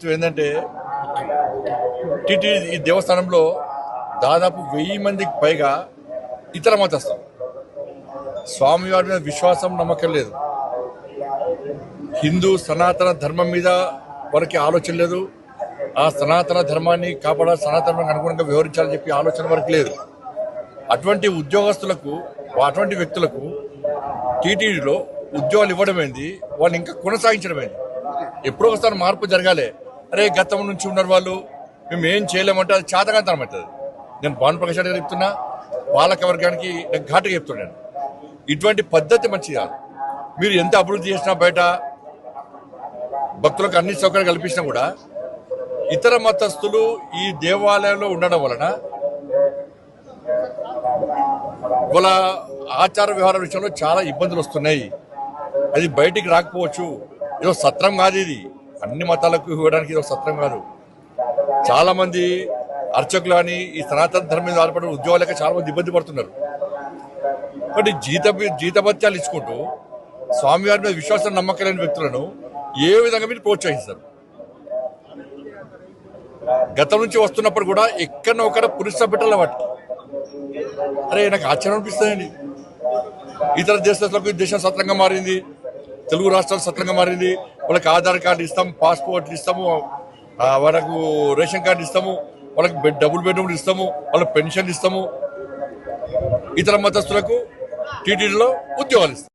విషయం ఏంటంటే టీటీ ఈ దేవస్థానంలో దాదాపు 1000 మందికి పైగా ఇతర మతస్థులు. స్వామివారి మీద విశ్వాసం నమ్మకం లేదు. హిందూ సనాతన ధర్మం మీద వారికి ఆలోచన లేదు. ఆ సనాతన ధర్మాన్ని కాపాడాలి, సనాతనానికి అనుగుణంగా వ్యవహరించాలని చెప్పి ఆలోచన వరకు లేదు. అటువంటి ఉద్యోగస్తులకు, అటువంటి వ్యక్తులకు టీటీడీలో ఉద్యోగాలు ఇవ్వడమైంది, వాళ్ళు ఇంకా కొనసాగించడమైంది. ఎప్పుడో ఒకసారి మార్పు జరగాలి. అరే గతం నుంచి ఉన్నారు వాళ్ళు, మేము ఏం చేయలేమంటే అది చేతకాంతనం అవుతుంది. నేను భానుప్రకాష్ గారు చెప్తున్నా, పాలక వర్గానికి నేను ఘాటుగా చెప్తున్నాను, ఇటువంటి పద్ధతి మంచిది కాదు. మీరు ఎంత అభివృద్ధి చేసినా, బయట భక్తులకు అన్ని సౌకర్యాలు కల్పించినా కూడా ఇతర మతస్థులు ఈ దేవాలయంలో ఉండడం వలన వాళ్ళ ఆచార వ్యవహార విషయంలో చాలా ఇబ్బందులు వస్తున్నాయి. అది బయటికి రాకపోవచ్చు. ఏదో సత్రం కాదు ఇది, అన్ని మతాలకు ఇవ్వడానికి ఇదో సత్రం కాదు. చాలా మంది అర్చకులు అని ఈ సనాతన ధర్మం మీద ఆధారపడిన ఉద్యోగాలకి చాలా మంది ఇబ్బంది పడుతున్నారు. కాబట్టి జీతభత్యాలు ఇచ్చుకుంటూ స్వామివారి మీద విశ్వాసం నమ్మకం లేని వ్యక్తులను ఏ విధంగా మీరు ప్రోత్సహిస్తారు? గతం నుంచి వస్తున్నప్పుడు కూడా ఎక్కడో ఒకడ పురుష పెట్టాల వాటికి. అరే నాకు ఆశ్చర్యం అనిపిస్తుందండి. ఇతర దేశాలకు దేశం సత్రంగా మారింది, తెలుగు రాష్ట్రాలు సత్రంగా మారింది. వాళ్ళకి ఆధార్ కార్డు ఇస్తాము, పాస్పోర్ట్లు ఇస్తాము, వాళ్ళకు రేషన్ కార్డు ఇస్తాము, వాళ్ళకి డబుల్ బెడ్రూమ్లు ఇస్తాము, వాళ్ళకి పెన్షన్ ఇస్తాము. ఇతర మతస్థులకు టీటీడీలో ఉద్యోగాలు ఇస్తాము.